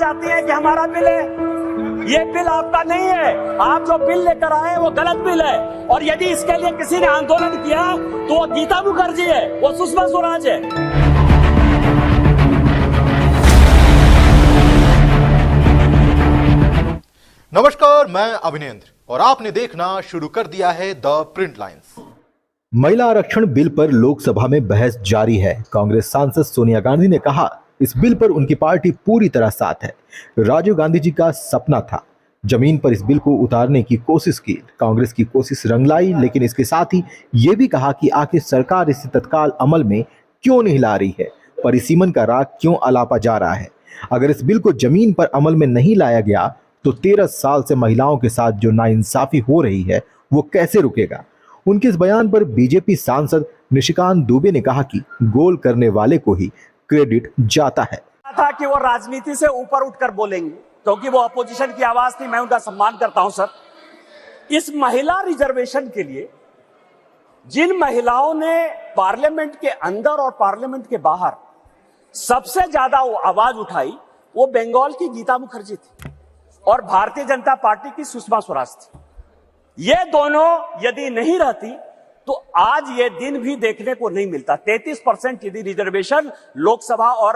चाहती हैं कि हमारा बिल है, ये बिल आपका नहीं है। आप जो बिल लेकर आए वो गलत बिल है, और यदि इसके लिए किसी ने आंदोलन किया तो वो गीता मुखर्जी है, वो सुषमा स्वराज है। नमस्कार, मैं अभिनेंद्र और आपने देखना शुरू कर दिया है द प्रिंट लाइन्स। महिला आरक्षण बिल पर लोकसभा में बहस जारी है। कांग्रेस सांसद सोनिया गांधी ने कहा इस बिल पर उनकी पार्टी पूरी तरह साथ है। राजीव गांधी जी का सपना था, जमीन पर इस बिल को उतारने की कोशिश की। कांग्रेस की कोशिश रंग लाई, लेकिन इसके साथ ही ये भी कहा कि आखिर सरकार इसे तत्काल अमल में क्यों नहीं ला रही है, परिसीमन का राग क्यों अलापा जा रहा है। अगर इस बिल को जमीन पर अमल में नहीं लाया गया तो 13 साल से महिलाओं के साथ जो नाइंसाफी हो रही है वो कैसे रुकेगा। उनके इस बयान पर बीजेपी सांसद निशिकांत दुबे ने कहा कि गोल करने वाले को ही क्रेडिट जाता है। था कि वो राजनीति से ऊपर उठकर बोलेंगे क्योंकि वो अपोजिशन की आवाज थी। मैं उनका सम्मान करता हूं सर। इस महिला रिजर्वेशन के लिए जिन महिलाओं ने पार्लियामेंट के अंदर और पार्लियामेंट के बाहर सबसे ज्यादा आवाज उठाई वो बंगाल की गीता मुखर्जी थी और भारतीय जनता पार्टी की सुषमा स्वराज थी। ये दोनों यदि नहीं रहती तो आज ये दिन भी देखने को नहीं मिलता। 33% यदि रिजर्वेशन लोकसभा और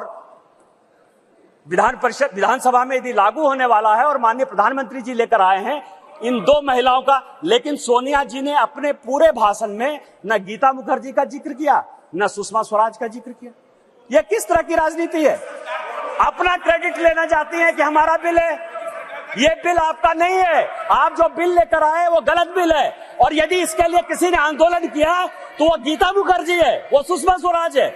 विधानसभा में यदि लागू होने वाला है और माननीय प्रधानमंत्री जी लेकर आए हैं इन दो महिलाओं का, लेकिन सोनिया जी ने अपने पूरे भाषण में न गीता मुखर्जी का जिक्र किया न सुषमा स्वराज का जिक्र किया। यह किस तरह की राजनीति है? अपना क्रेडिट लेना चाहती हैं कि हमारा बिल है, ये बिल आपका नहीं है। आप जो बिल लेकर आए वो गलत बिल है, और यदि इसके लिए किसी ने आंदोलन किया तो वो गीता मुखर्जी है, वो सुषमा स्वराज है।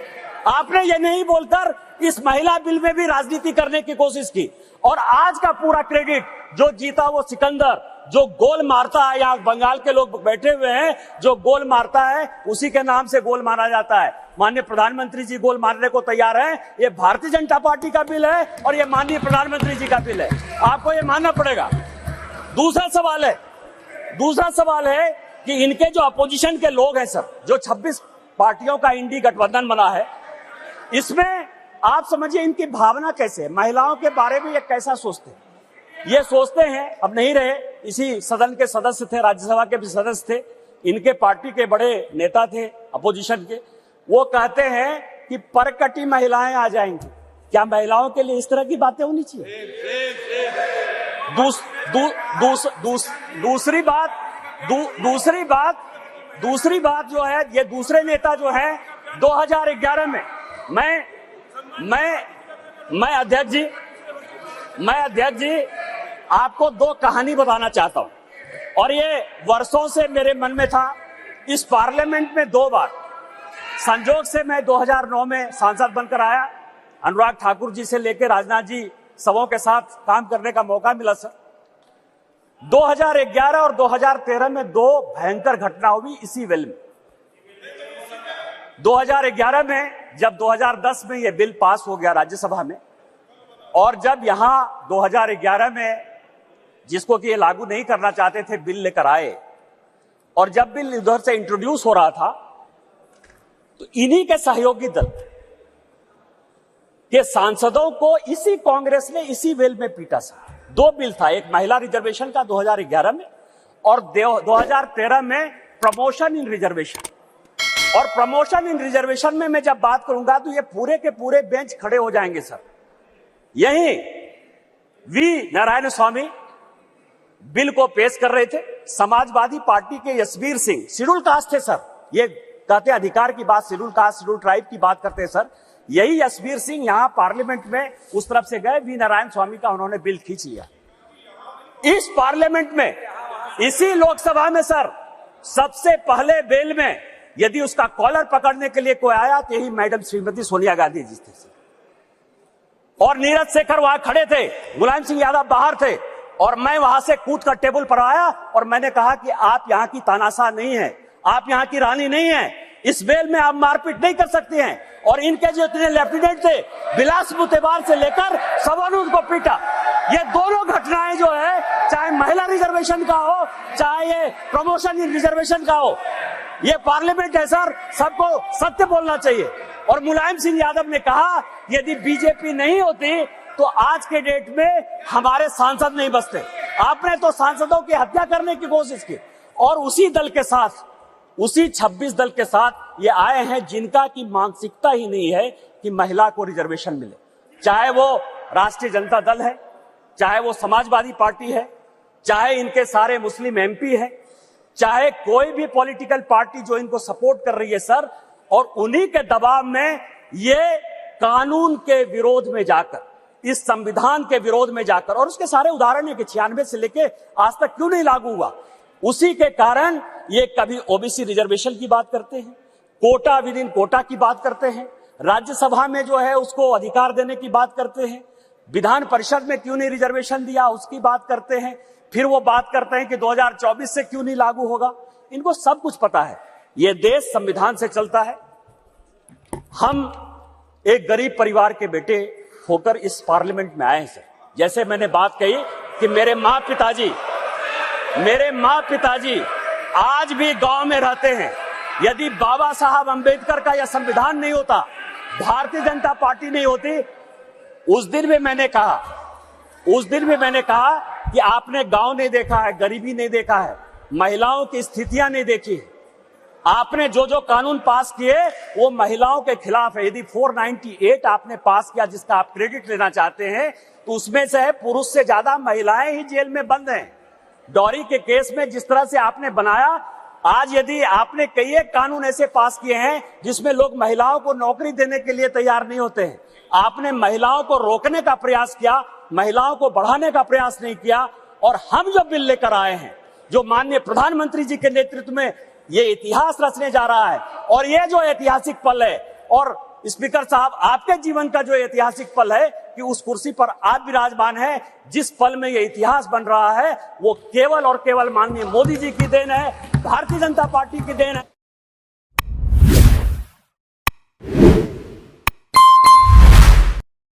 आपने ये नहीं बोलकर इस महिला बिल में भी राजनीति करने की कोशिश की, और आज का पूरा क्रेडिट जो जीता वो सिकंदर, जो गोल मारता है, यहाँ बंगाल के लोग बैठे हुए हैं, जो गोल मारता है उसी के नाम से गोल मारा जाता है। माननीय प्रधानमंत्री जी गोल मारने को तैयार हैं। ये भारतीय जनता पार्टी का बिल है और ये माननीय प्रधानमंत्री जी का बिल है, आपको ये मानना पड़ेगा। दूसरा सवाल है कि इनके जो अपोजिशन के लोग हैं सर, जो 26 पार्टियों का इंडी गठबंधन बना है, इसमें आप समझिए इनकी भावना कैसे है, महिलाओं के बारे में ये कैसा सोचते हैं। ये सोचते हैं, अब नहीं रहे, इसी सदन के सदस्य थे, राज्यसभा के भी सदस्य थे, इनके पार्टी के बड़े नेता थे अपोजिशन के, वो कहते हैं कि परकटी महिलाएं आ जाएंगी। क्या महिलाओं के लिए इस तरह की बातें होनी चाहिए? दूसरी बात जो है, ये दूसरे नेता जो है 2011 में मैं अध्यक्ष जी आपको दो कहानी बताना चाहता हूं, और ये वर्षों से मेरे मन में था। इस पार्लियामेंट में 2 बार संजोग से मैं 2009 में सांसद बनकर आया, अनुराग ठाकुर जी से लेकर राजनाथ जी सबों के साथ काम करने का मौका मिला सर। 2011 और 2013 में 2 भयंकर घटना हुई इसी बिल में। 2011 में जब 2010 में यह बिल पास हो गया राज्यसभा में, और जब यहां 2011 में जिसको कि ये लागू नहीं करना चाहते थे बिल लेकर आए, और जब बिल उधर से इंट्रोड्यूस हो रहा था तो इन्हीं के सहयोगी दल के सांसदों को इसी कांग्रेस ने इसी बिल में पीटा सर। 2 बिल था, एक महिला रिजर्वेशन का 2011 में और 2013 में प्रमोशन इन रिजर्वेशन। और प्रमोशन इन रिजर्वेशन में मैं जब बात करूंगा तो ये पूरे के पूरे बेंच खड़े हो जाएंगे सर। यही वी नारायण स्वामी बिल को पेश कर रहे थे, समाजवादी पार्टी के यशवीर सिंह, शेड्यूल कास्ट थे सर, ये कहते अधिकार की बात, शेड्यूल कास्ट शेड्यूल ट्राइब की बात करते हैं सर। यही यशवीर सिंह यहां पार्लियामेंट में उस तरफ से गए, वी नारायण स्वामी का उन्होंने बिल खींच लिया। इस पार्लियामेंट में, इसी लोकसभा में सर, सबसे पहले बिल में यदि उसका कॉलर पकड़ने के लिए कोई आया तो यही मैडम श्रीमती सोनिया गांधी जी थे, और नीरज शेखर वहां खड़े थे, मुलायम सिंह यादव बाहर थे, और मैं वहां से कूद कर टेबल पर आया और मैंने कहा कि आप यहाँ की तानाशाह नहीं है, आप यहाँ की रानी नहीं है, इस बेल में आप मारपीट नहीं कर सकती हैं। और इनके जो इतने लेफ्टिनेंट थे, बिलास मुतेबार से लेकर सबों ने उनको पीटा। ये दोनों घटनाएं जो है, चाहे महिला रिजर्वेशन का हो, चाहे ये प्रमोशन इन रिजर्वेशन का हो, ये पार्लियामेंट है सर, सबको सत्य बोलना चाहिए। और मुलायम सिंह यादव ने कहा यदि बीजेपी नहीं होती तो आज के डेट में हमारे सांसद नहीं बचते। आपने तो सांसदों की हत्या करने की कोशिश की और उसी दल के साथ, उसी 26 दल के साथ ये आए हैं जिनका की मानसिकता ही नहीं है कि महिला को रिजर्वेशन मिले। चाहे वो राष्ट्रीय जनता दल है, चाहे वो समाजवादी पार्टी है, चाहे इनके सारे मुस्लिम एमपी है, चाहे कोई भी पॉलिटिकल पार्टी जो इनको सपोर्ट कर रही है सर, और उन्हीं के दबाव में ये कानून के विरोध में जाकर, इस संविधान के विरोध में जाकर, और उसके सारे उदाहरण है कि 96 से लेके आज तक क्यों नहीं लागू हुआ, उसी के कारण ये कभी ओबीसी रिजर्वेशन की बात करते हैं, कोटा विद इन कोटा की बात करते हैं, राज्यसभा में जो है उसको अधिकार देने की बात करते हैं, विधान परिषद में क्यों नहीं रिजर्वेशन दिया उसकी बात करते हैं, फिर वो बात करते हैं कि 2024 से क्यों नहीं लागू होगा। इनको सब कुछ पता है, ये देश संविधान से चलता है। हम एक गरीब परिवार के बेटे होकर इस पार्लियामेंट में आए हैं सर। जैसे मैंने बात कही कि मेरे माँ पिताजी आज भी गांव में रहते हैं। यदि बाबा साहब अंबेडकर का यह संविधान नहीं होता, भारतीय जनता पार्टी नहीं होती, उस दिन भी मैंने कहा कि आपने गांव नहीं देखा है, गरीबी नहीं देखा है, महिलाओं की स्थितियां नहीं देखी है। आपने जो जो कानून पास किए वो महिलाओं के खिलाफ है। यदि 498 आपने पास किया जिसका आप क्रेडिट लेना चाहते हैं, तो उसमें से है पुरुष से ज्यादा महिलाएं ही जेल में बंद हैं। डॉरी के केस में जिस तरह से आपने बनाया, आज यदि आपने कई एक कानून ऐसे पास किए हैं जिसमें लोग महिलाओं को नौकरी देने के लिए तैयार नहीं होते हैं, आपने महिलाओं को रोकने का प्रयास किया, महिलाओं को बढ़ाने का प्रयास नहीं किया। और हम जो बिल लेकर आए हैं, जो माननीय प्रधानमंत्री जी के नेतृत्व में ये इतिहास रचने जा रहा है, और ये जो ऐतिहासिक पल है, और स्पीकर साहब आपके जीवन का जो ऐतिहासिक पल है कि उस कुर्सी पर आप विराजमान हैं, जिस पल में ये इतिहास बन रहा है वो केवल और केवल माननीय मोदी जी की देन है, भारतीय जनता पार्टी की देन है।